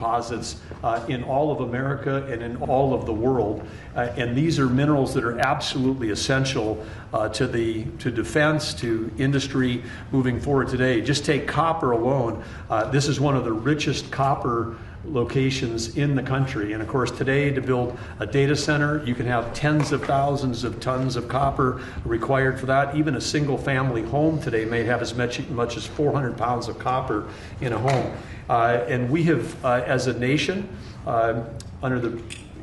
deposits in all of America and in all of the world, and these are minerals that are absolutely essential to defense, to industry moving forward today. Just take copper alone. This is one of the richest copper locations in the country, and of course today to build a data center you can have tens of thousands of tons of copper required for that. Even a single family home today may have as much as 400 pounds of copper in a home. And we have, as a nation,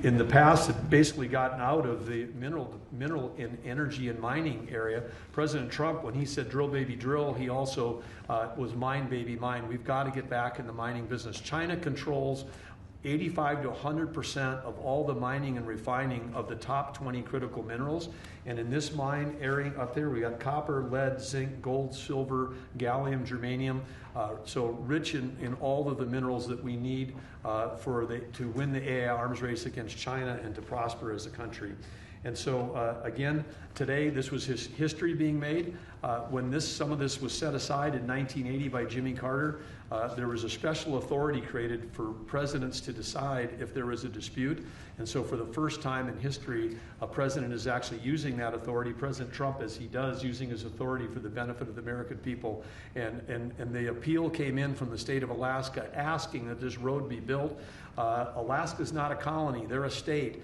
in the past, had basically gotten out of the mineral and energy and mining area. President Trump, when he said drill baby drill, he also was mine baby mine. We've got to get back in the mining business. China controls 85 to 100% of all the mining and refining of the top 20 critical minerals. And in this mine area up there, we got copper, lead, zinc, gold, silver, gallium, germanium. So rich in all of the minerals that we need to win the AI arms race against China and to prosper as a country. And so again, today this was his history being made. When some of this was set aside in 1980 by Jimmy Carter, there was a special authority created for presidents to decide if there was a dispute. And so for the first time in history, a president is actually using that authority. President Trump, as he does, using his authority for the benefit of the American people. And the appeal came in from the state of Alaska asking that this road be built. Alaska's not a colony, they're a state.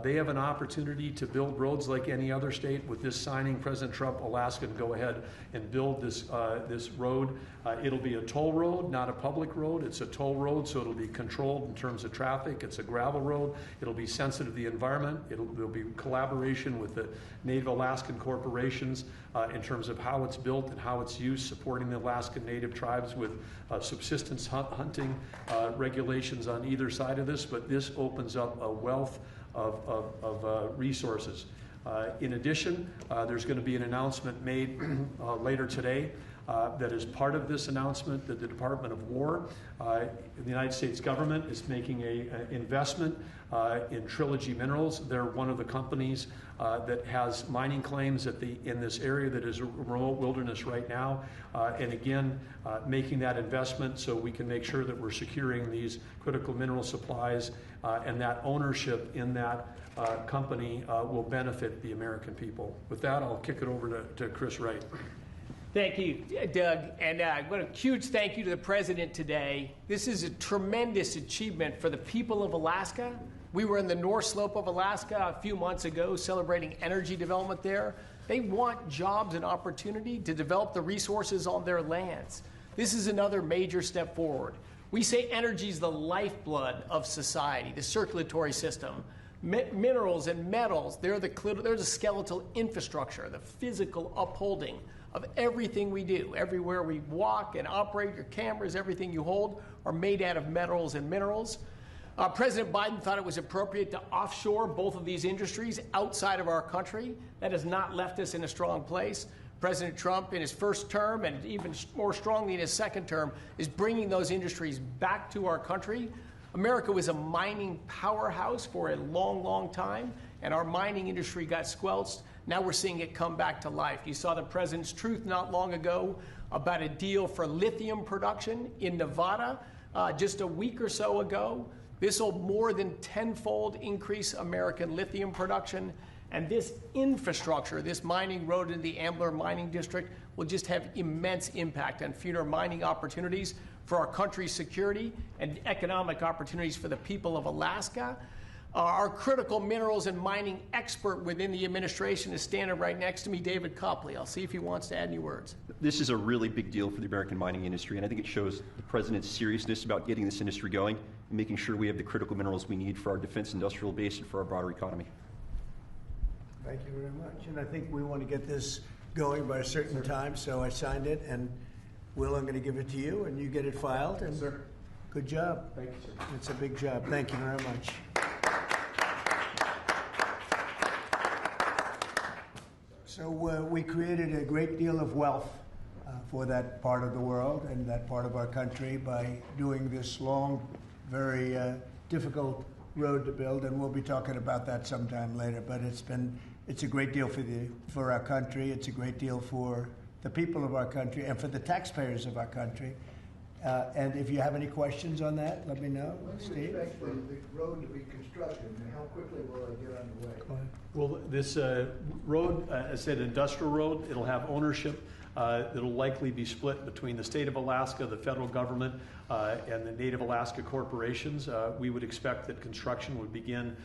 They have an opportunity to build roads like any other state. With this signing, President Trump, Alaska can go ahead and build this road. It'll be a toll road, not a public road. It's a toll road, so it'll be controlled in terms of traffic. It's a gravel road. It'll be sensitive to the environment. There'll be collaboration with the Native Alaskan corporations in terms of how it's built and how it's used, supporting the Alaskan Native tribes with subsistence hunting regulations on either side of this. But this opens up a wealth of resources. In addition, there's going to be an announcement made later today that is part of this announcement that the Department of War, the United States government, is making an investment in Trilogy Minerals. They're one of the companies that has mining claims in this area that is a remote wilderness right now. And again, making that investment so we can make sure that we're securing these critical mineral supplies and that ownership in that company will benefit the American people. With that, I'll kick it over to Chris Wright. Thank you, Doug, and what a huge thank you to the President today. This is a tremendous achievement for the people of Alaska. We were in the North Slope of Alaska a few months ago celebrating energy development there. They want jobs and opportunity to develop the resources on their lands. This is another major step forward. We say energy is the lifeblood of society, the circulatory system. Minerals and metals, they're the skeletal infrastructure, the physical upholding of everything we do. Everywhere we walk and operate, your cameras, everything you hold are made out of metals and minerals. President Biden thought it was appropriate to offshore both of these industries outside of our country. That has not left us in a strong place. President Trump, in his first term, and even more strongly in his second term, is bringing those industries back to our country. America was a mining powerhouse for a long, long time, and our mining industry got squelched. Now we're seeing it come back to life. You saw the President's truth not long ago about a deal for lithium production in Nevada just a week or so ago. This will more than tenfold increase American lithium production. And this infrastructure, this mining road in the Ambler Mining District, will just have immense impact on future mining opportunities for our country's security and economic opportunities for the people of Alaska. Our critical minerals and mining expert within the administration is standing right next to me, David Copley. I'll see if he wants to add any words. This is a really big deal for the American mining industry, and I think it shows the President's seriousness about getting this industry going and making sure we have the critical minerals we need for our defense industrial base and for our broader economy. Thank you very much. And I think we want to get this going by a certain time, so I signed it. And Will, I'm going to give it to you, and you get it filed. And Sir. Good job. Thank you, sir. It's a big job. Thank you very much. So we created a great deal of wealth for that part of the world and that part of our country by doing this long, very difficult road to build, and we'll be talking about that sometime later. But it's a great deal for our country. It's a great deal for the people of our country and for the taxpayers of our country. And if you have any questions on that, let me know. When do you Steve? expect the road to be constructed, and how quickly will it get underway? Go ahead. Well, this road, as I said, industrial road, it'll have ownership. It'll likely be split between the state of Alaska, the federal government, and the Native Alaska corporations. We would expect that construction would begin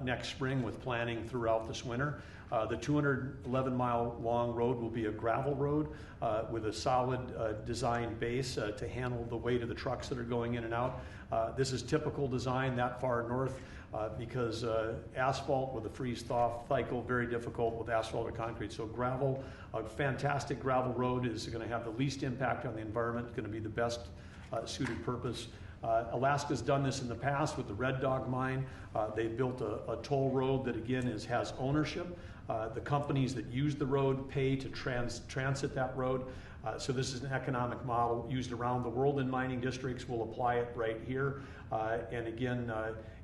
next spring with planning throughout this winter. The 211-mile long road will be a gravel road with a solid design base to handle the weight of the trucks that are going in and out. This is typical design that far north because asphalt with a freeze-thaw cycle, very difficult with asphalt or concrete. So gravel, a fantastic gravel road is going to have the least impact on the environment, going to be the best suited purpose. Alaska's done this in the past with the Red Dog mine. They built a toll road that again has ownership. The companies that use the road pay to transit that road. So this is an economic model used around the world in mining districts. We'll apply it right here. And again,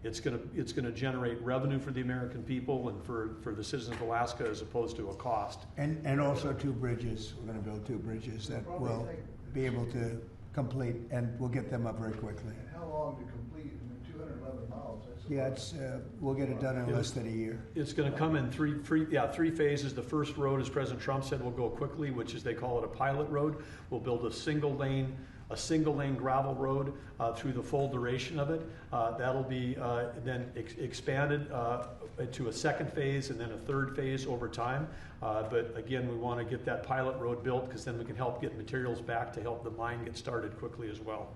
it's going to generate revenue for the American people and for the citizens of Alaska as opposed to a cost. And also 2 bridges. We're going to build 2 bridges that will be able to complete, and we'll get them up very quickly. And how long to complete? I mean, 211 miles. That's Yeah, we'll get it done in less than a year. It's going to come in three phases. The first road, as President Trump said, will go quickly, which is they call it a pilot road. We'll build a single lane gravel road through the full duration of it. That'll be then expanded to a second phase and then a third phase over time. But again, we want to get that pilot road built because then we can help get materials back to help the mine get started quickly as well.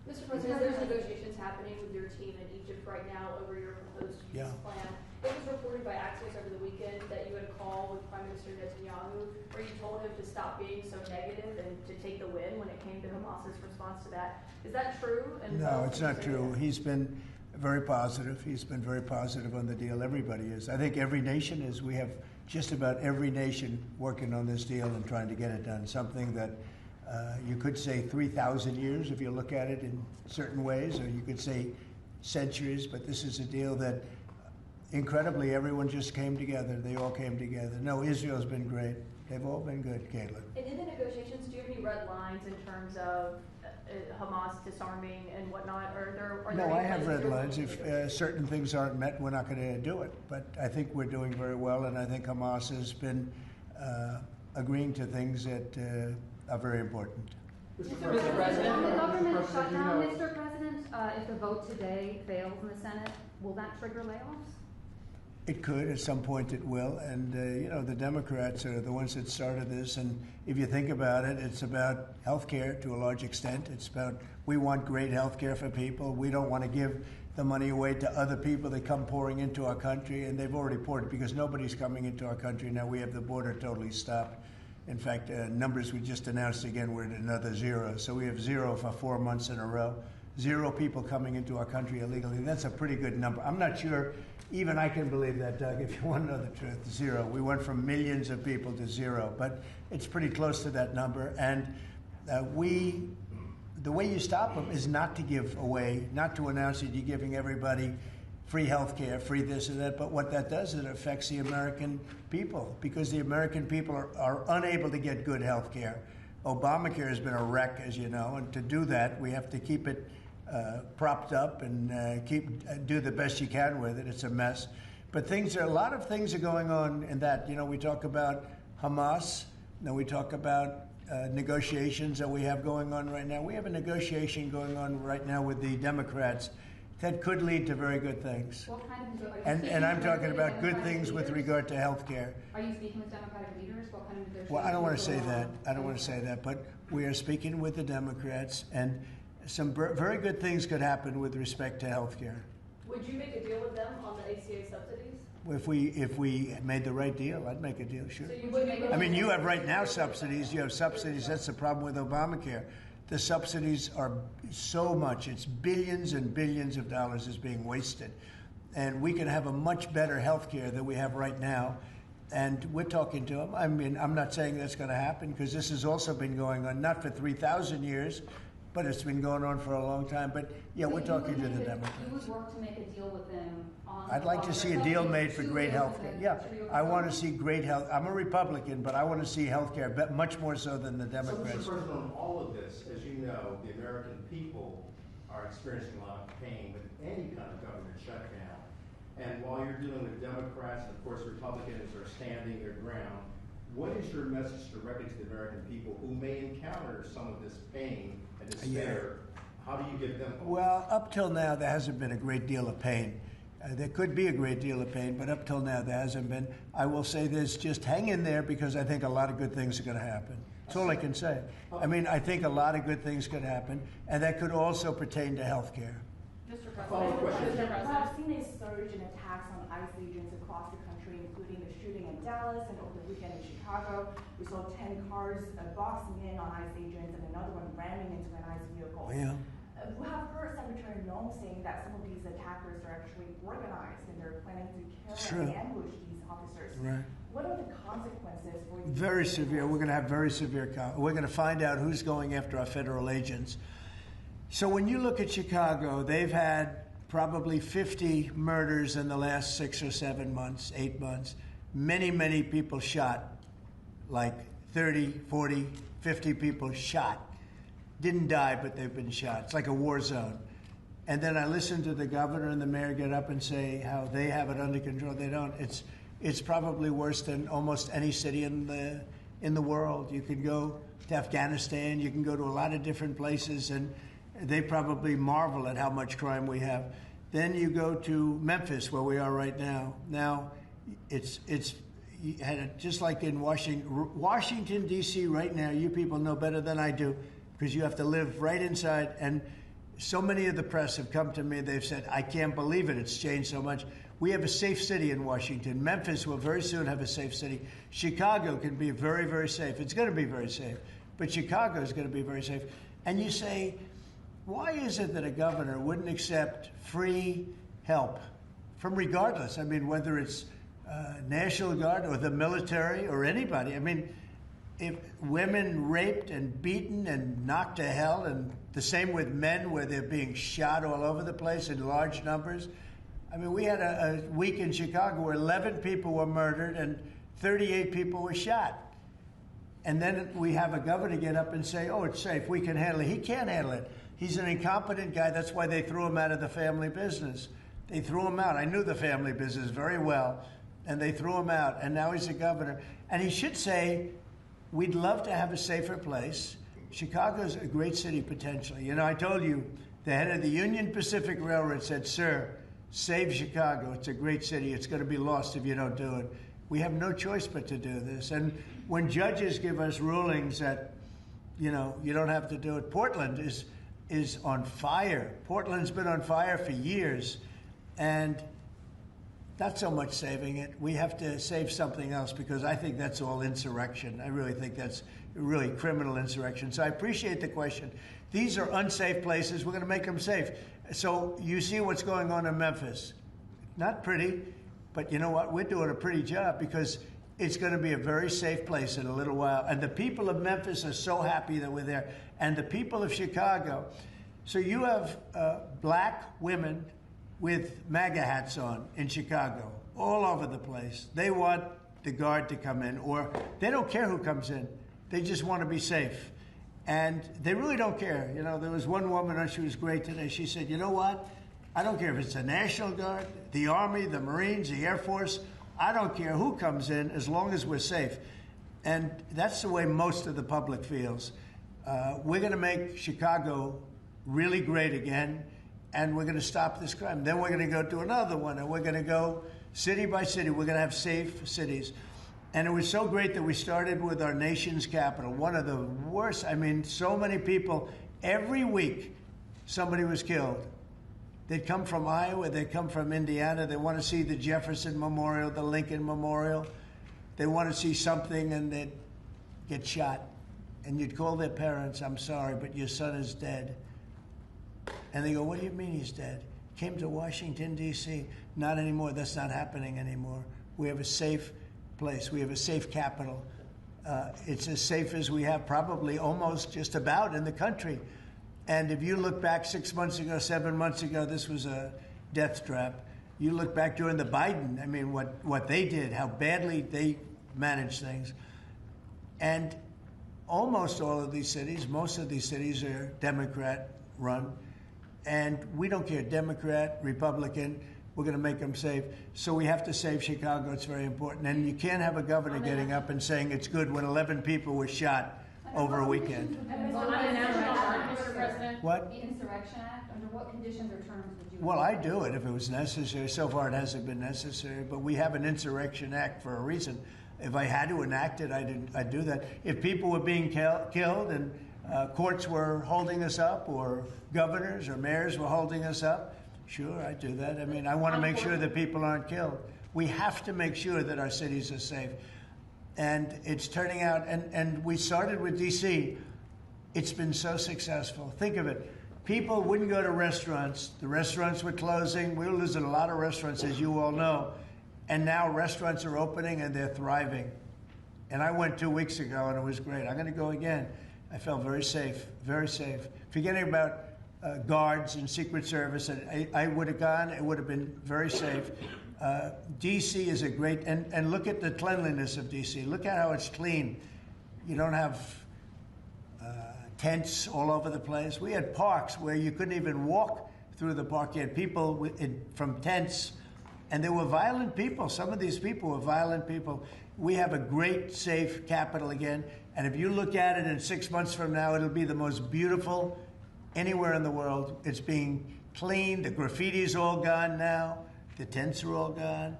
Mr. President, there's negotiations happening with your team in Egypt right now over your proposed peace plan. It was reported by Axios over the weekend that you had a call with Prime Minister Netanyahu where you told him to stop being so negative and to take the win when it came to Hamas's response to that. Is that true? And No, it's not true. He's been very positive. He's been very positive on the deal. Everybody is. I think every nation is. We have just about every nation working on this deal and trying to get it done. Something that you could say 3,000 years if you look at it in certain ways, or you could say centuries, but this is a deal that incredibly everyone just came together. They all came together. No, Israel's been great. They've all been good, Caitlin. And in the negotiations, do you have any red lines in terms of Hamas disarming and whatnot? Are there No, any I have places red you're lines. willing to If certain things aren't met, we're not going to do it. But I think we're doing very well, and I think Hamas has been agreeing to things that are very important. Mr. President, the government shutdown, Mr. President, if the vote today fails in the Senate, will that trigger layoffs? It could. At some point it will. And, the Democrats are the ones that started this. And if you think about it, it's about health care to a large extent. It's about we want great health care for people. We don't want to give the money away to other people that come pouring into our country. And they've already poured it because nobody's coming into our country. Now we have the border totally stopped. In fact, numbers we just announced again, we're at another 0. So we have 0 for 4 months in a row. 0 people coming into our country illegally. That's a pretty good number. I'm not sure even I can believe that, Doug, if you want to know the truth. 0. We went from millions of people to 0, but it's pretty close to that number. And the way you stop them is not to give away, not to announce that you're giving everybody free health care, free this and that, but what that does is it affects the American people because the American people are unable to get good health care. Obamacare has been a wreck, as you know, and to do that, we have to keep it propped up and do the best you can with it. It's a mess. But a lot of things are going on in that. We talk about Hamas, then we talk about negotiations that we have going on right now. We have a negotiation going on right now with the Democrats that could lead to very good things. What kind of And I'm talking about good things with regard to health care. Are you speaking with Democratic leaders? What kind of negotiations? Well, I don't want to say that. I don't want to say that. But we are speaking with the Democrats, and some very good things could happen with respect to health care. Would you make a deal with them on the ACA subsidies? If we made the right deal, I'd make a deal, sure. So you would make a I mean, you have right now subsidies. You have subsidies. That's the problem with Obamacare. The subsidies are so much. It's billions and billions of dollars is being wasted. And we can have a much better health care than we have right now. And we're talking to them. I mean, I'm not saying that's going to happen because this has also been going on, not for 3,000 years, but it's been going on for a long time. But yeah, we're talking to the Democrats. You would work to make a deal with them on. I'd like to see a deal made for great health care. Yeah, I want to see great health. I'm a Republican, but I want to see health care much more so than the Democrats. So, Mr. President, on all of this, as you know, the American people are experiencing a lot of pain with any kind of government shutdown. And while you're dealing with Democrats and, of course, Republicans are standing their ground, what is your message directly to the American people who may encounter some of this pain and despair? How do you give them hope? Well, up till now, there hasn't been a great deal of pain. There could be a great deal of pain, but up till now, there hasn't been. I will say this, just hang in there, because I think a lot of good things are going to happen. That's all I can say. I mean, I think a lot of good things could happen, and that could also pertain to health care. Mr. Follow-up question. President. Mr. I've President. seen a surge in attacks on ICE agents across the country, including the shooting in Dallas and over the weekend in Chicago. We saw 10 cars boxing in on ICE agents and another one ramming into an ICE vehicle. Yeah. We have heard Secretary Noem saying that some of these attackers are actually organized and they're planning to kill and ambush these officers. Right. What are the consequences for these? Very severe. We're going to have very severe. We're going to find out who's going after our federal agents. So when you look at Chicago, they've had probably 50 murders in the last 6 or 7 months, 8 months. Many, many people shot, like 30, 40, 50 people shot. Didn't die, but they've been shot. It's like a war zone. And then I listened to the governor and the mayor get up and say how they have it under control. They don't. It's probably worse than almost any city in the world. You can go to Afghanistan. You can go to a lot of different places, and they probably marvel at how much crime we have. Then you go to Memphis, where we are right now. Now, it's just like in Washington, D.C. right now. You people know better than I do, because you have to live right inside. And so many of the press have come to me. They've said, I can't believe it. It's changed so much. We have a safe city in Washington. Memphis will very soon have a safe city. Chicago can be very, very safe. It's going to be very safe. But Chicago is going to be very safe. And you say, why is it that a governor wouldn't accept free help from regardless? I mean, whether it's National Guard or the military or anybody. I mean, if women raped and beaten and knocked to hell, and the same with men where they're being shot all over the place in large numbers. I mean, we had a week in Chicago where 11 people were murdered and 38 people were shot. And then we have a governor get up and say, oh, it's safe, we can handle it. He can't handle it. He's an incompetent guy. That's why they threw him out of the family business. They threw him out. I knew the family business very well, and they threw him out, and now he's a governor. And he should say, we'd love to have a safer place. Chicago's a great city potentially. You know, I told you, the head of the Union Pacific Railroad said, sir, save Chicago. It's a great city. It's going to be lost if you don't do it. We have no choice but to do this. And when judges give us rulings that, you know, you don't have to do it, Portland is on fire. Portland's been on fire for years. And not so much saving it. We have to save something else, because I think that's all insurrection. I really think that's really criminal insurrection. So I appreciate the question. These are unsafe places. We're going to make them safe. So you see what's going on in Memphis. Not pretty, but you know what? We're doing a pretty job, because it's going to be a very safe place in a little while. And the people of Memphis are so happy that we're there. And the people of Chicago. So you have black women with MAGA hats on in Chicago, all over the place. They want the guard to come in, or they don't care who comes in. They just want to be safe. And they really don't care. You know, there was one woman, and she was great today. She said, you know what? I don't care if it's the National Guard, the Army, the Marines, the Air Force. I don't care who comes in, as long as we're safe. And that's the way most of the public feels. We're going to make Chicago really great again, and we're going to stop this crime. Then we're going to go to another one, and we're going to go city by city. We're going to have safe cities. And it was so great that we started with our nation's capital, one of the worst. I mean, so many people, every week somebody was killed. They'd come from Iowa, they'd come from Indiana. They want to see the Jefferson Memorial, the Lincoln Memorial. They want to see something, and they'd get shot. And you'd call their parents, I'm sorry, but your son is dead. And they go, what do you mean he's dead? Came to Washington, D.C. Not anymore. That's not happening anymore. We have a safe place. We have a safe capital. It's as safe as we have probably almost just about in the country. And if you look back 6 months ago, 7 months ago, this was a death trap. You look back during the Biden, I mean, what they did, how badly they managed things. And almost all of these cities, most of these cities are Democrat run. And we don't care, Democrat, Republican, we're going to make them safe. So we have to save Chicago. It's very important. And you can't have a governor getting up and saying it's good when 11 people were shot over a weekend. Mr. President, What? the Insurrection Act, under what conditions or terms would you? Well, I'd do it if it was necessary. So far, it hasn't been necessary. But we have an Insurrection Act for a reason. If I had to enact it, I'd do that. If people were being killed and courts were holding us up, or governors or mayors were holding us up, sure, I'd do that. I mean, I want to make sure that people aren't killed. We have to make sure that our cities are safe. And it's turning out, and we started with D.C. It's been so successful. Think of it. People wouldn't go to restaurants. The restaurants were closing. We were losing a lot of restaurants, as you all know. And now restaurants are opening and they're thriving. And I went 2 weeks ago and it was great. I'm going to go again. I felt very safe, very safe. Forgetting about guards and Secret Service, I would have gone. It would have been very safe. D.C. is a great, and look at the cleanliness of D.C. Look at how it's clean. You don't have tents all over the place. We had parks where you couldn't even walk through the park. You had people from tents, and there were violent people. Some of these people were violent people. We have a great, safe capital again, and if you look at it in 6 months from now, it'll be the most beautiful anywhere in the world. It's being cleaned. The graffiti's all gone now. The tents are all gone.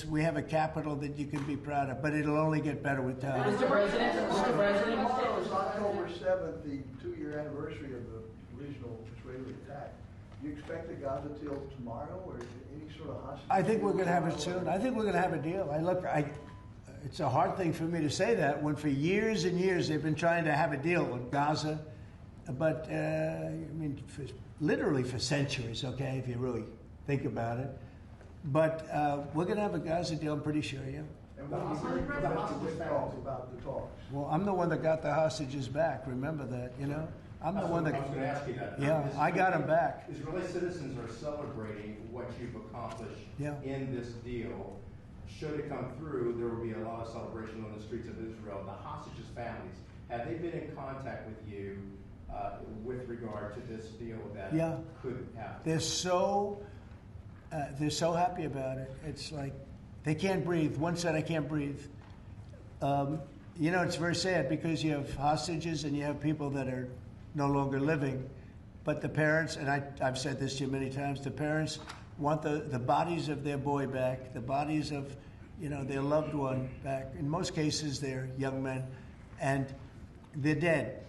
We have a capital that you can be proud of, but it'll only get better with time. Mr. President. Tomorrow is October 7th, the 2-year anniversary of the original Israeli attack. Do you expect a Gaza deal tomorrow, or any sort of hostage? I think we're going to have it soon. I think we're going to have a deal. It's a hard thing for me to say that when for years and years they've been trying to have a deal with Gaza, but literally for centuries. Okay, if you really think about it. But we're going to have a Gaza deal, I'm pretty sure, yeah. And what do you think about the talks? Well, I'm the one that got the hostages back. Remember that, you know? I'm the one that. I was going to ask you that. Yeah, I got them back. Israeli citizens are celebrating what you've accomplished in this deal. Should it come through, there will be a lot of celebration on the streets of Israel. The hostages' families, have they been in contact with you with regard to this deal that could happen? They're so happy about it. It's like they can't breathe. One said, I can't breathe. It's very sad because you have hostages and you have people that are no longer living. But the parents, and I've said this to you many times, the parents want the bodies of their boy back, the bodies of their loved one back. In most cases, they're young men, and they're dead.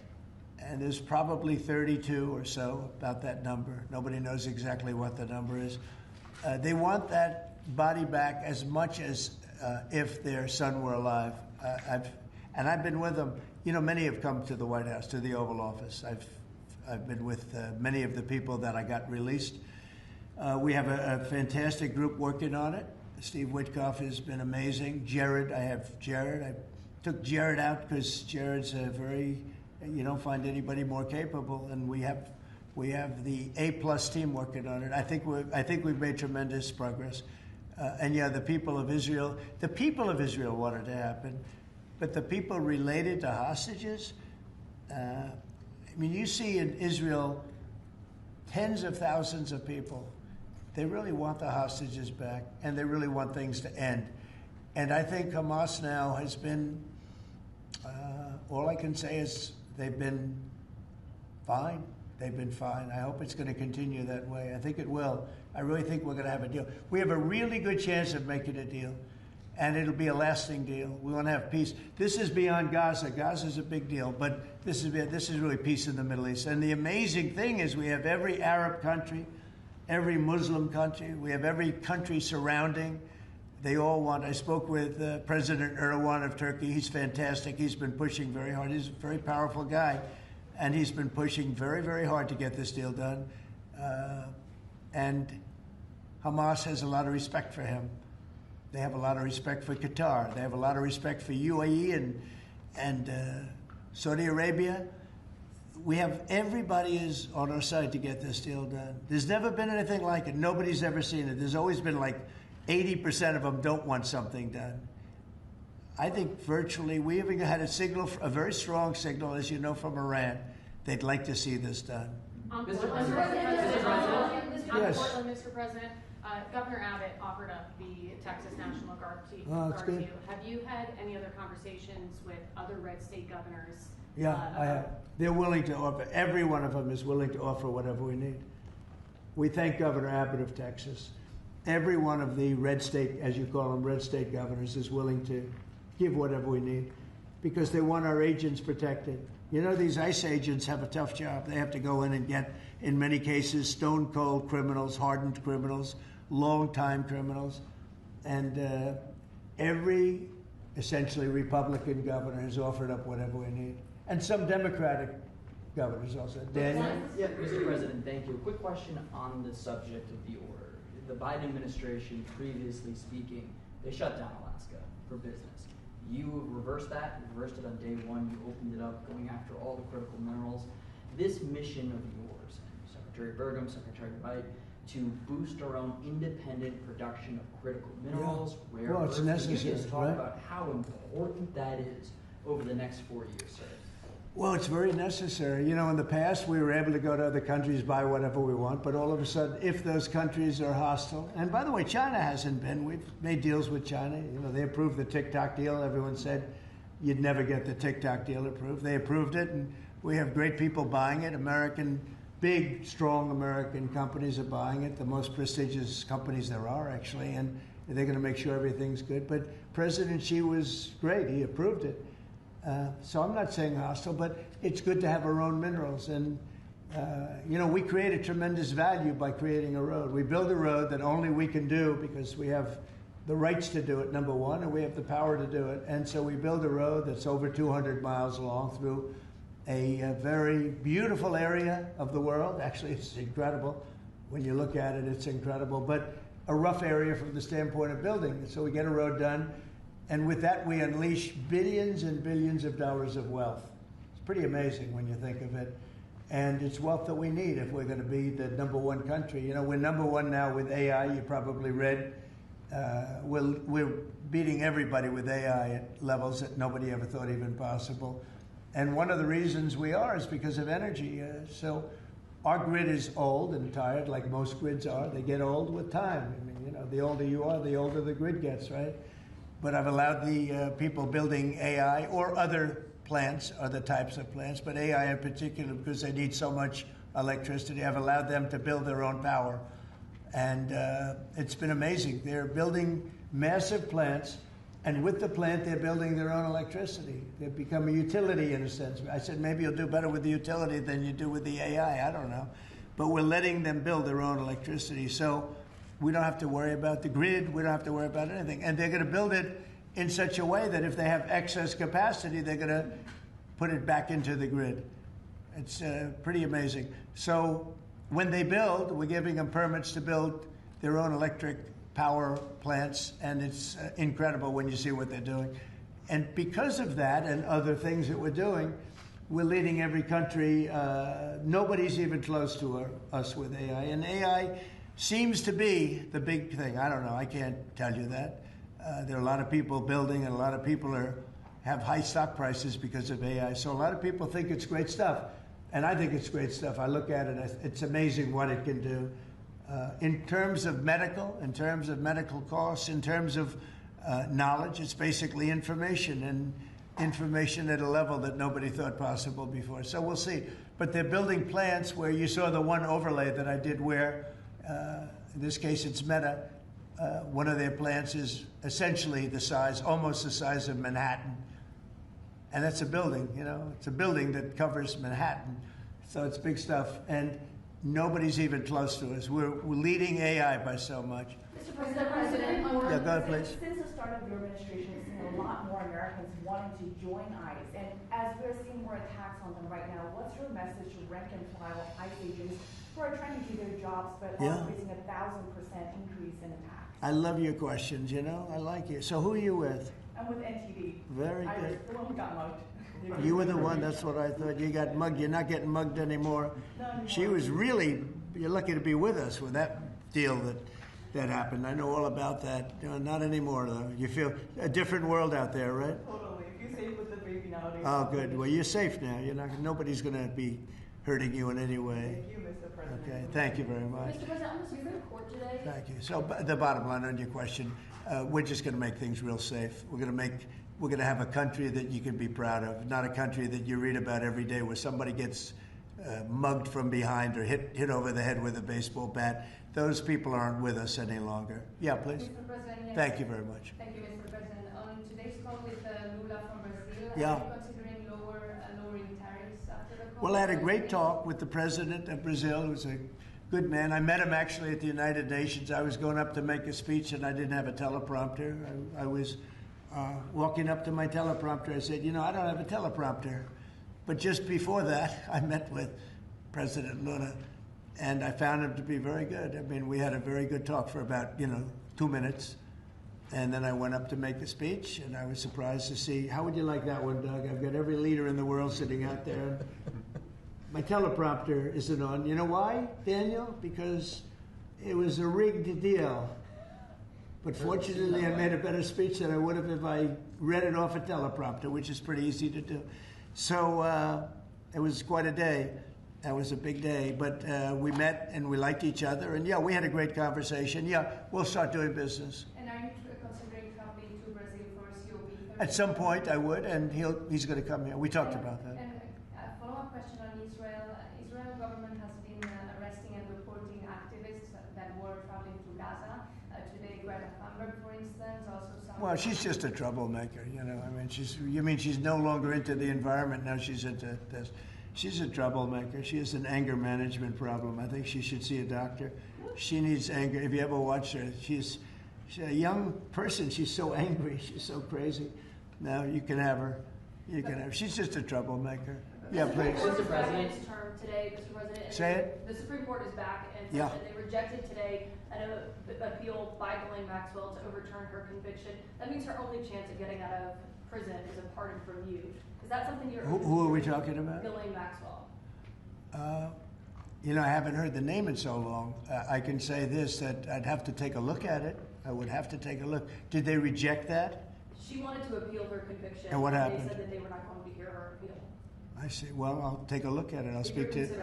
And there's probably 32 or so, about that number. Nobody knows exactly what the number is. They want that body back as much as if their son were alive. I've been with them. Many have come to the White House, to the Oval Office. I've been with many of the people that I got released. We have a fantastic group working on it. Steve Witkoff has been amazing. I have Jared. I took Jared out because Jared's you don't find anybody more capable, and we have the A+ team working on it. I think we've made tremendous progress. The people of Israel want it to happen, but the people related to hostages, you see in Israel tens of thousands of people. They really want the hostages back, and they really want things to end. And I think Hamas now has been, all I can say is they've been fine. They've been fine. I hope it's going to continue that way. I think it will. I really think we're going to have a deal. We have a really good chance of making a deal, and it'll be a lasting deal. We want to have peace. This is beyond Gaza. Gaza's a big deal, but this is really peace in the Middle East. And the amazing thing is we have every Arab country, every Muslim country. We have every country surrounding. They all want. I spoke with President Erdogan of Turkey. He's fantastic. He's been pushing very hard. He's a very powerful guy. And he's been pushing very, very hard to get this deal done. And Hamas has a lot of respect for him. They have a lot of respect for Qatar. They have a lot of respect for UAE and Saudi Arabia. we have everybody is on our side to get this deal done. There's never been anything like it. Nobody's ever seen it. There's always been like 80% of them don't want something done. I think virtually we even had a signal, a very strong signal, as you know, from Iran. They'd like to see this done. Mr. President, Governor Abbott offered up the Texas National Guard to you. Have you had any other conversations with other red state governors? Yeah, I have. They're willing to offer. Every one of them is willing to offer whatever we need. We thank Governor Abbott of Texas. Every one of the red state, as you call them, red state governors is willing to give whatever we need because they want our agents protected. You know, these ICE agents have a tough job. They have to go in and get, in many cases, stone cold criminals, hardened criminals, long-time criminals. And every, essentially, Republican governor has offered up whatever we need. And some Democratic governors also. Daniel? Yeah, Mr. President, thank you. A quick question on the subject of the order. The Biden administration, previously speaking, they shut down Alaska for business. You reversed that, you reversed it on day one, you opened it up, going after all the critical minerals. This mission of yours, Secretary Burgum, Secretary White, to boost our own independent production of critical minerals, rare well, it's earths. necessary, Can you just talk right? about how important that is over the next 4 years, sir? Well, it's very necessary. You know, in the past, we were able to go to other countries, buy whatever we want, but all of a sudden, if those countries are hostile, and by the way, China hasn't been. We've made deals with China. You know, they approved the TikTok deal. Everyone said you'd never get the TikTok deal approved. They approved it, and we have great people buying it. Big, strong American companies are buying it, the most prestigious companies there are, actually, and they're going to make sure everything's good. But President Xi was great. He approved it. So I'm not saying hostile, but it's good to have our own minerals. And, you know, we create a tremendous value by creating a road. We build a road that only we can do because we have the rights to do it, number one, and we have the power to do it. And so we build a road that's over 200 miles long through a very beautiful area of the world. Actually, it's incredible. When you look at it, it's incredible. But a rough area from the standpoint of building. So we get a road done. And with that, we unleash billions and billions of dollars of wealth. It's pretty amazing when you think of it. And it's wealth that we need if we're going to be the #1 country. You know, we're #1 now with AI. You probably read. We're beating everybody with AI at levels that nobody ever thought even possible. And one of the reasons we are is because of energy. So our grid is old and tired, like most grids are. They get old with time. I mean, you know, the older you are, the older the grid gets, right? But I've allowed the people building AI or other plants, other types of plants, but AI in particular because they need so much electricity. I've allowed them to build their own power. And it's been amazing. They're building massive plants, and with the plant, they're building their own electricity. They've become a utility in a sense. I said, maybe you'll do better with the utility than you do with the AI. I don't know. But we're letting them build their own electricity. So we don't have to worry about the grid. We don't have to worry about anything. And they're going to build it in such a way that if they have excess capacity, they're going to put it back into the grid. It's pretty amazing. So when they build, we're giving them permits to build their own electric power plants, and it's incredible when you see what they're doing. And because of that and other things that we're doing, we're leading every country. Nobody's even close to us with AI. And AI seems to be the big thing. I don't know. I can't tell you that. There are a lot of people building, and a lot of people have high stock prices because of AI. So a lot of people think it's great stuff. And I think it's great stuff. I look at it, it's amazing what it can do. In terms of medical costs, in terms of knowledge, it's basically information, and information at a level that nobody thought possible before. So we'll see. But they're building plants where you saw the one overlay that I did where, in this case it's Meta, one of their plants is essentially almost the size of Manhattan. And that's a building, you know, it's a building that covers Manhattan. So it's big stuff. And nobody's even close to us. We're leading AI by so much. Mr. President, yeah, go ahead, please. Since the start of your administration, we've seen a lot more Americans wanting to join ICE. And as we're seeing more attacks on them right now, what's your message to rank and file ICE agents who are trying to do their jobs but are facing 1,000% increase in attacks? I love your questions, you know. I like it. So who are you with? I'm with NTD. Very good. The one who got mugged. You were the one, that's what I thought. You got mugged. You're not getting mugged anymore. She was really, you're lucky to be with us with that deal that happened. I know all about that. Not anymore, though. You feel a different world out there, right? Totally. If you're safe with the baby nowadays. Oh, good. Well, you're safe now. Nobody's going to be hurting you in any way. Thank you, Mr. President. Okay, thank you very much. Mr. President, on the Supreme Court today. Thank you. So the bottom line on your question, we're just going to make things real safe. We're going to have a country that you can be proud of, not a country that you read about every day where somebody gets mugged from behind or hit over the head with a baseball bat. Those people aren't with us any longer. Yeah, please. Mr. President, yes. Thank you very much. Thank you, Mr. President. On today's call with Lula from Brazil, Yeah. are you considering lowering tariffs after the call? Well, I had a great talk with the president of Brazil, who's a good man. I met him actually at the United Nations. I was going up to make a speech, and I didn't have a teleprompter. I was walking up to my teleprompter. I said, I don't have a teleprompter. But just before that, I met with President Lula, and I found him to be very good. I mean, we had a very good talk for about, 2 minutes. And then I went up to make a speech, and I was surprised to see, how would you like that one, Doug? I've got every leader in the world sitting out there. My teleprompter isn't on. You know why, Daniel? Because it was a rigged deal. But fortunately, I made a better speech than I would have if I read it off a teleprompter, which is pretty easy to do. So it was quite a day. That was a big day. But we met, and we liked each other. And, we had a great conversation. We'll start doing business. And are you considering traveling to Brazil for COP30? At some point, I would, and he's going to come here. We talked about that. And a follow-up question on Israel. Israel government has been arresting and deporting activists that were traveling to Gaza. Today, Greta Thunberg, for instance, also some... Well, she's just a troublemaker, I mean, she's no longer into the environment, now she's into this. She's a troublemaker. She has an anger management problem. I think she should see a doctor. She needs anger. If you ever watch her, she's a young person. She's so angry. She's so crazy. Now you can have her. She's just a troublemaker. Yeah, please. Mr. President's term today, Mr. President. Say it. The Supreme Court is back and said that they rejected today an appeal by Ghislaine Maxwell to overturn her conviction. That means her only chance of getting out of prison is a pardon from you. Is that something you're... Who are we talking about? Ghislaine Maxwell. I haven't heard the name in so long. I can say this, that I'd have to take a look at it. I would have to take a look. Did they reject that? She wanted to appeal her conviction. And what happened? They said that they were not going to hear her appeal. I see. Well, I'll take a look at it.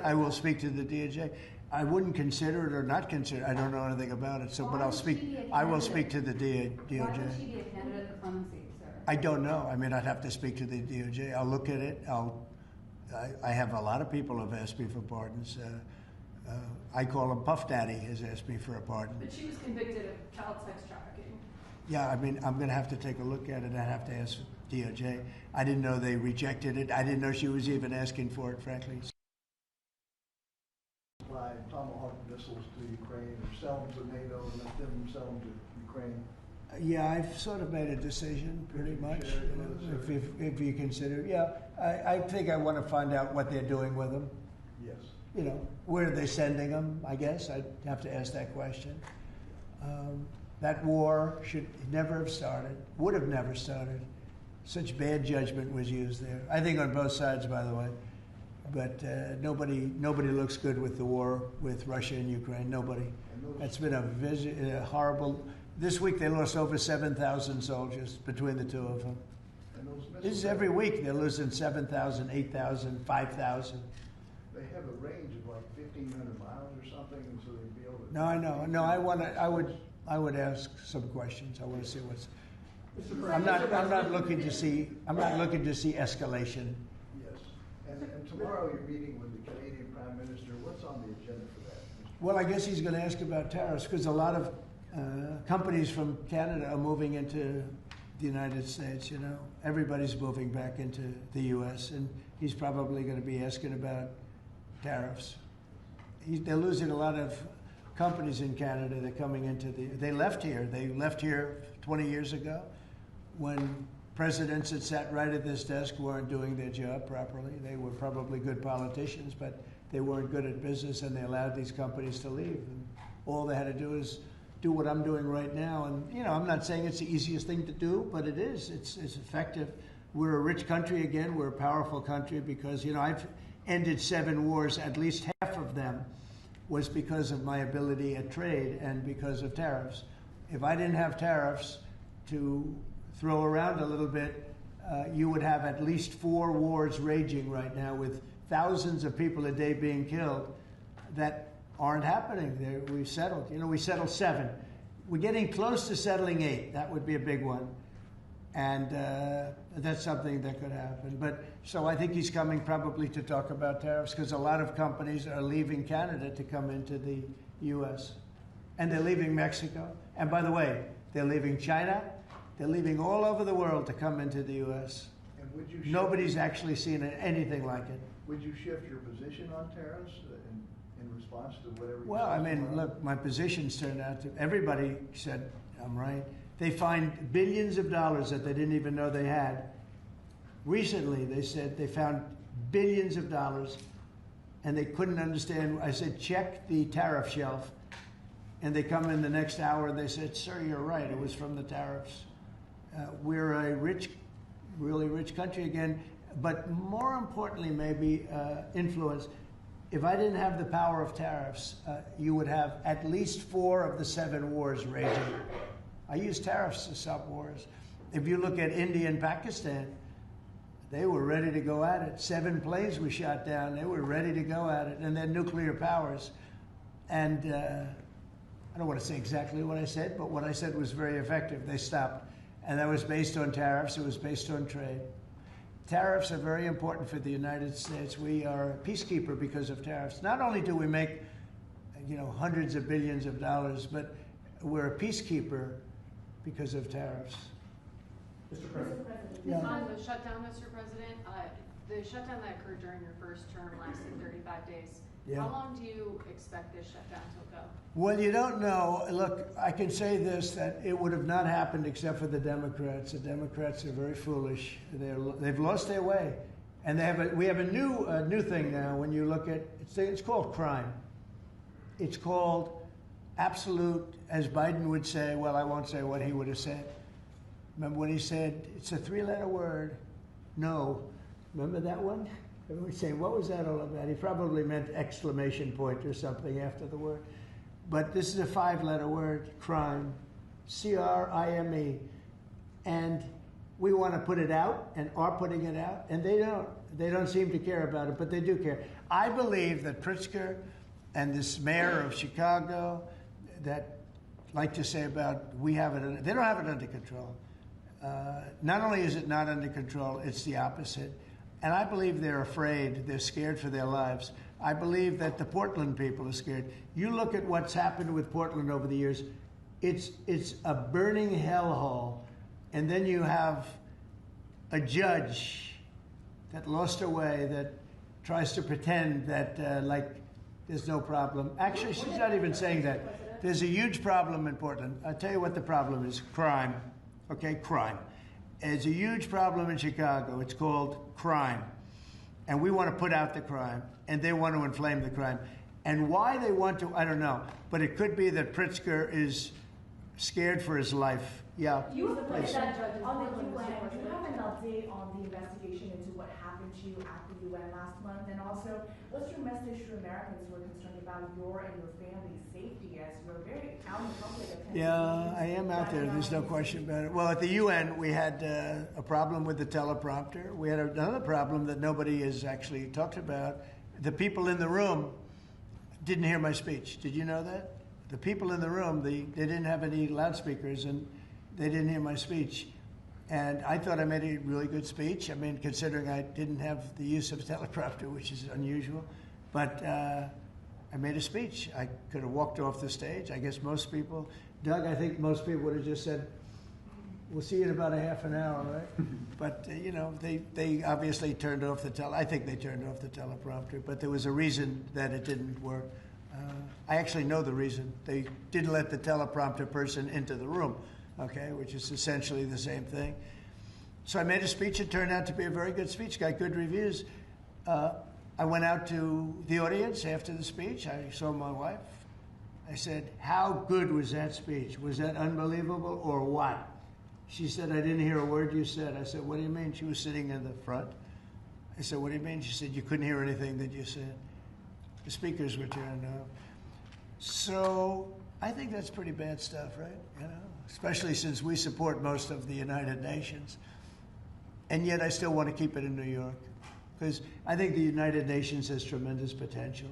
I will speak to the DOJ. I wouldn't consider it or not consider it. I don't know anything about it. So, but I will speak to the DOJ. Why would she be a candidate for clemency, sir? I don't know. I mean, I'd have to speak to the DOJ. I'll look at it. I have a lot of people who have asked me for pardons. I call him Puff Daddy has asked me for a pardon. But she was convicted of child sex trafficking. Yeah, I mean, I'm going to have to take a look at it. I have to ask DOJ. I didn't know they rejected it. I didn't know she was even asking for it, frankly. Supply Tomahawk missiles to Ukraine, or sell them to NATO and let them sell them to Ukraine. Yeah, I've sort of made a decision, pretty much. If you consider, I think I want to find out what they're doing with them. Yes. Where are they sending them? I guess I'd have to ask that question. That war should never have started. Would have never started. Such bad judgment was used there. I think on both sides, by the way. But nobody looks good with the war with Russia and Ukraine. Nobody. That's been a horrible. This week they lost over 7,000 soldiers between the two of them. This is every week they're losing 7,000, 8,000, 5,000. They have a range of like 1,500 miles or something, and so they'd be able to. No, I know. No, I would ask some questions. I want to see what's. I'm not looking to see escalation. Yes, and tomorrow you're meeting with the Canadian Prime Minister. What's on the agenda for that? Well, I guess he's going to ask about tariffs because a lot of companies from Canada are moving into the United States. Everybody's moving back into the U.S. and he's probably going to be asking about tariffs. They're losing a lot of companies in Canada. They're coming into They left here 20 years ago when presidents that sat right at this desk weren't doing their job properly. They were probably good politicians, but they weren't good at business, and they allowed these companies to leave. And all they had to do is do what I'm doing right now. And, I'm not saying it's the easiest thing to do, but it is. It's effective. We're a rich country again. We're a powerful country because, I've ended 7 wars. At least half of them was because of my ability at trade and because of tariffs. If I didn't have tariffs to throw around a little bit, you would have at least 4 wars raging right now with thousands of people a day being killed that aren't happening. We've settled. We settled 7. We're getting close to settling 8. That would be a big one. And that's something that could happen. So I think he's coming probably to talk about tariffs because a lot of companies are leaving Canada to come into the U.S. And they're leaving Mexico. And by the way, they're leaving China. They're leaving all over the world to come into the U.S. And would you Nobody's actually seen anything like it. Would you shift your position on tariffs in response to whatever? Well, I mean, look, my positions turned out to, everybody said I'm right. They find billions of dollars that they didn't even know they had. Recently, they said they found billions of dollars and they couldn't understand. I said, check the tariff shelf. And they come in the next hour and they said, sir, you're right. It was from the tariffs. We're a rich, really rich country again. But more importantly, maybe influence. If I didn't have the power of tariffs, you would have at least 4 of the 7 wars raging. I use tariffs to stop wars. If you look at India and Pakistan, they were ready to go at it. 7 planes were shot down. They were ready to go at it. And then nuclear powers. And I don't want to say exactly what I said, but what I said was very effective. They stopped. And that was based on tariffs. It was based on trade. Tariffs are very important for the United States. We are a peacekeeper because of tariffs. Not only do we make, hundreds of billions of dollars, but we're a peacekeeper because of tariffs. Mr. President. Yeah. On the shutdown, Mr. President, the shutdown that occurred during your first term lasted 35 days. Yeah. How long do you expect this shutdown to go? Well, you don't know. Look, I can say this, that it would have not happened except for the Democrats. The Democrats are very foolish. They've lost their way. And we have a new thing now when you look at, it's called crime. It's called absolute, as Biden would say, well, I won't say what he would have said. Remember when he said, it's a 3-letter word, no. Remember that one? Everyone saying, what was that all about? He probably meant exclamation point or something after the word. But this is a 5-letter word, crime, C-R-I-M-E. And we want to put it out and are putting it out, and they don't. They don't seem to care about it, but they do care. I believe that Pritzker and this mayor of Chicago that like to say about they don't have it under control. Not only is it not under control, it's the opposite. And I believe they're afraid. They're scared for their lives. I believe that the Portland people are scared. You look at what's happened with Portland over the years. It's a burning hellhole. And then you have a judge that lost her way that tries to pretend that like there's no problem. Actually, she's not even saying that. There's a huge problem in Portland. I'll tell you what the problem is. Crime. Okay, crime. There's a huge problem in Chicago. It's called crime. And we want to put out the crime. And they want to inflame the crime. And why they want to, I don't know. But it could be that Pritzker is scared for his life. Yeah. You were the judge on the UN. Do you have an update on the investigation into what happened to you at the UN last month? And also, what's your message to Americans who are concerned about your and your family's safety as you're very out in public? Yeah, I am out there. There's no question about it. Well, at the UN, we had a problem with the teleprompter. We had another problem that nobody has actually talked about. The people in the room didn't hear my speech. Did you know that? The people in the room, they didn't have any loudspeakers, and they didn't hear my speech. And I thought I made a really good speech. I mean, considering I didn't have the use of a teleprompter, which is unusual. But I made a speech. I could have walked off the stage. I guess most people, Doug, I think most people would have just said, we'll see you in about a half an hour, right? But, they obviously turned off I think they turned off the teleprompter, but there was a reason that it didn't work. I actually know the reason. They didn't let the teleprompter person into the room, okay, which is essentially the same thing. So I made a speech. It turned out to be a very good speech, got good reviews. I went out to the audience after the speech. I saw my wife. I said, how good was that speech? Was that unbelievable or what? She said, I didn't hear a word you said. I said, what do you mean? She was sitting in the front. I said, what do you mean? She said, you couldn't hear anything that you said. The speakers were turned off. So I think that's pretty bad stuff, right? You know, especially since we support most of the United Nations. And yet I still want to keep it in New York, because I think the United Nations has tremendous potential.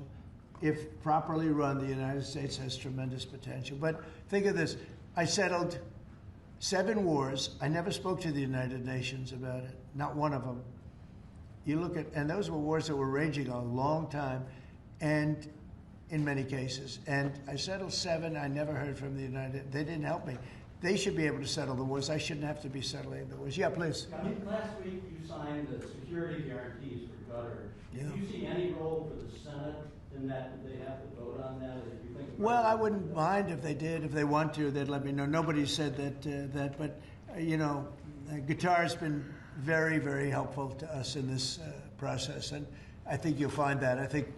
If properly run, the United States has tremendous potential. But think of this. I settled 7 wars. I never spoke to the United Nations about it, not one of them. You look at, and those were wars that were raging a long time, and in many cases. And I settled 7. I never heard from the United. They didn't help me. They should be able to settle the wars. I shouldn't have to be settling the wars. Yeah, please. Last week you signed the security guarantees for Qatar. Yeah. Do you see any role for the Senate in that? Would they have to vote on that? Or do you think? Well, I wouldn't mind if they did. If they want to, they'd let me know. Nobody said that, but you know, Qatar's been very, very helpful to us in this process, and I think you'll find that. I think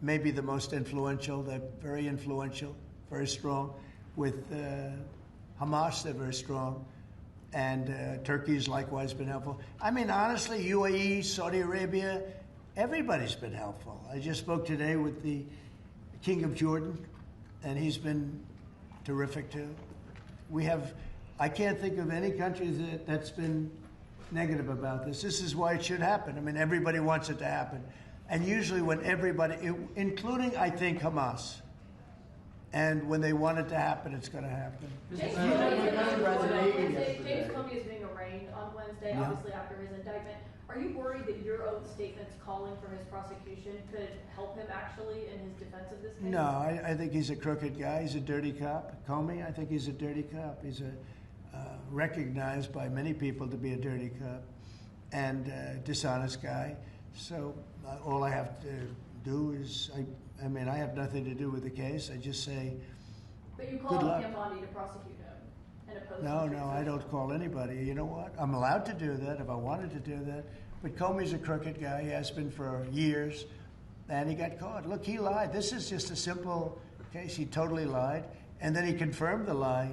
maybe the most influential. They're very influential, very strong. With Hamas, they're very strong. And Turkey's likewise been helpful. I mean, honestly, UAE, Saudi Arabia, everybody's been helpful. I just spoke today with the King of Jordan, and he's been terrific too. I can't think of any country that's been negative about this. This is why it should happen. I mean, everybody wants it to happen. And usually when everybody, including, I think, Hamas, and when they want it to happen, it's going to happen. James Comey is being arraigned on Wednesday, obviously after his indictment. Are you worried that your own statements calling for his prosecution could help him actually in his defense of this case? No, I think he's a crooked guy. He's a dirty cop. Comey, I think he's a dirty cop. He's recognized by many people to be a dirty cop and dishonest guy. So all I have to do is, I mean, I have nothing to do with the case. I just say, but you called him Bondi to prosecute him and oppose him. No, I don't call anybody. You know what? I'm allowed to do that if I wanted to do that. But Comey's a crooked guy. He has been for years. And he got caught. Look, he lied. This is just a simple case. He totally lied. And then he confirmed the lie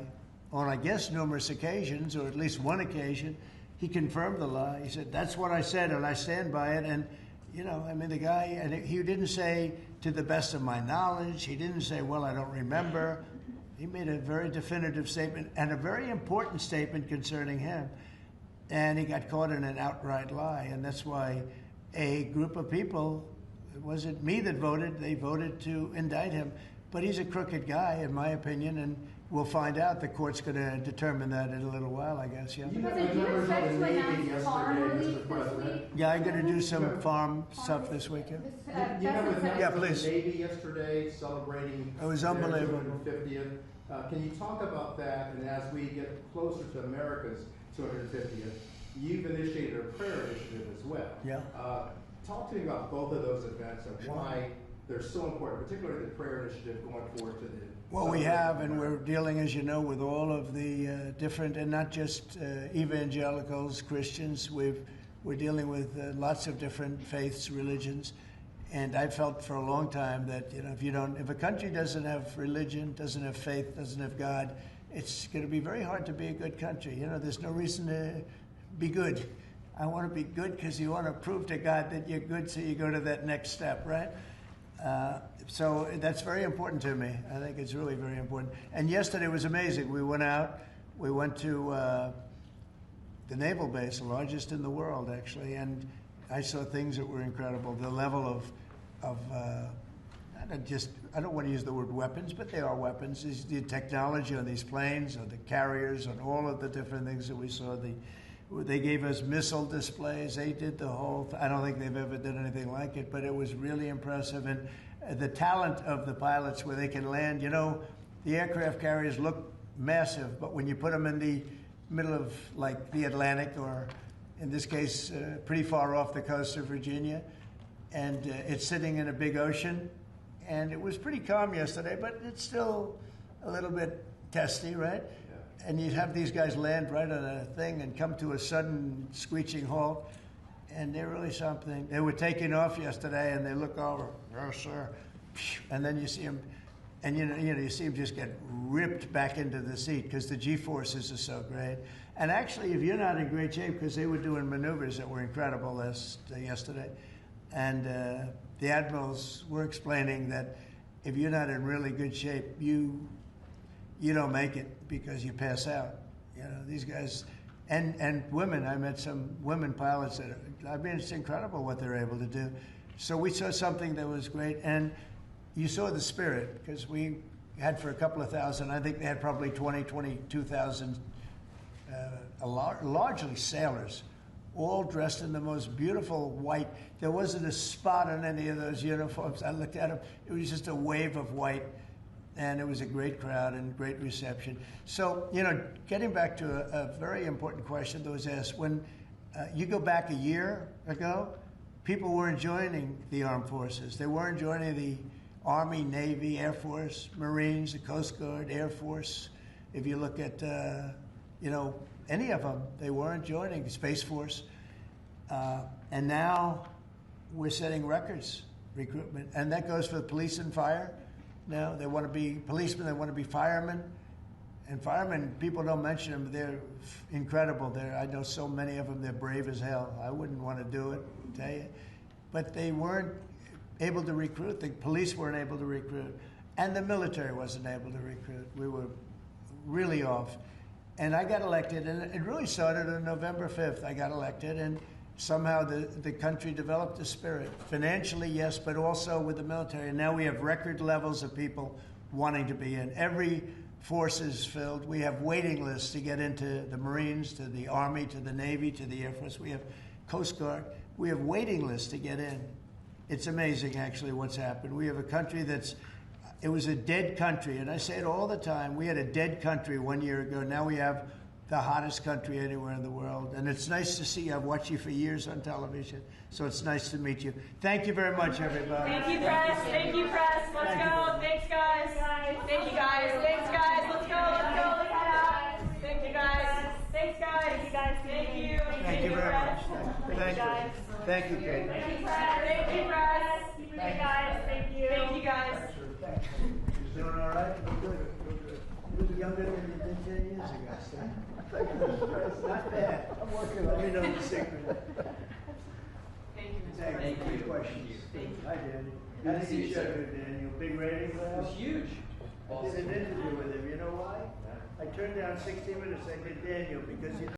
on, I guess, numerous occasions, or at least one occasion. He confirmed the lie. He said, that's what I said, and I stand by it. And, you know, I mean, the guy, and he didn't say, to the best of my knowledge. He didn't say, well, I don't remember. He made a very definitive statement and a very important statement concerning him. And he got caught in an outright lie. And that's why a group of people, it wasn't me that voted, they voted to indict him. But he's a crooked guy, in my opinion, and we'll find out. The court's going to determine that in a little while, I guess, yeah. President, do you expect to announce farm relief this week? Yeah, I'm going to do some farm stuff this weekend. You met with Yeah, please. the Navy yesterday, celebrating It was unbelievable. their 250th. Can you talk about that? And as we get closer to America's 250th, you've initiated a prayer initiative as well. Yeah. Talk to me about both of those events and why they're so important, particularly the prayer initiative going forward to the. Well, we have, and we're dealing, as you know, with all of the different, and not just evangelicals, Christians. We're dealing with lots of different faiths, religions, and I felt for a long time that, you know, if a country doesn't have religion, doesn't have faith, doesn't have God, it's going to be very hard to be a good country. You know, there's no reason to be good. I want to be good because you want to prove to God that you're good, so you go to that next step, right? So that's very important to me. I think it's really very important. And yesterday was amazing. We went out. We went to the naval base, the largest in the world, actually, and I saw things that were incredible. The level of I don't want to use the word weapons, but they are weapons. It's the technology on these planes, or the carriers, and all of the different things that we saw. They gave us missile displays. They did the whole I don't think they've ever done anything like it, but it was really impressive. And the talent of the pilots where they can land. You know, the aircraft carriers look massive, but when you put them in the middle of, like, the Atlantic, or in this case, pretty far off the coast of Virginia, and it's sitting in a big ocean, and it was pretty calm yesterday, but it's still a little bit testy, right? And you'd have these guys land right on a thing and come to a sudden screeching halt, and they're really something. They were taking off yesterday, and they look over, yes, sir, and then you see them and you see him just get ripped back into the seat because the G-forces are so great. And actually, if you're not in great shape, because they were doing maneuvers that were incredible yesterday, and the admirals were explaining that if you're not in really good shape, you don't make it because you pass out. These guys, and women. I met some women pilots that it's incredible what they're able to do. So we saw something that was great, and you saw the spirit, because we had for a couple of thousand, I think they had probably 22,000, largely sailors, all dressed in the most beautiful white. There wasn't a spot on any of those uniforms. I looked at them, it was just a wave of white, and it was a great crowd and great reception. So, getting back to a very important question that was asked, when you go back a year ago, people weren't joining the armed forces. They weren't joining the Army, Navy, Air Force, Marines, the Coast Guard, Air Force. If you look at, any of them, they weren't joining, Space Force. And now we're setting records, recruitment. And that goes for the police and fire. Now they want to be policemen, they want to be firemen. And firemen, people don't mention them, but they're incredible. I know so many of them, they're brave as hell. I wouldn't want to do it, tell you. But they weren't able to recruit. The police weren't able to recruit. And the military wasn't able to recruit. We were really off. And I got elected, and it really started on November 5th. I got elected, and somehow the country developed a spirit. Financially, yes, but also with the military. And now we have record levels of people wanting to be in. Every force is filled. We have waiting lists to get into the Marines, to the Army, to the Navy, to the Air Force. We have Coast Guard. We have waiting lists to get in. It's amazing, actually, what's happened. We have a country it was a dead country, and I say it all the time. We had a dead country 1 year ago. Now we have the hottest country anywhere in the world. And it's nice to see you. I've watched you for years on television, so it's nice to meet you. Thank you very much, everybody. Thank you, press. Thank you, press. Let's go. Thanks, guys. Thank you, guys. Thanks, guys. Let's go. Let's go. Let's head out. Thank you, guys. Thanks, guys. Thank you, guys. Thank you. Thank you very much. Thank you. Thank you, Kate. Thank you, press. Thank you, press. Keep it in, guys. Thank you. Thank you, guys. You doing all right? You look younger than you did 10 years ago, son. It's not bad. I'm working on it. You know the secret. Thank you, Mr. Thank President. you. Good questions. Hi, Daniel. Good How to did see you you, show sir. you, Daniel? Big rating for It him? was huge. I did an interview with him. You know why? I turned down 60 minutes. I did Daniel because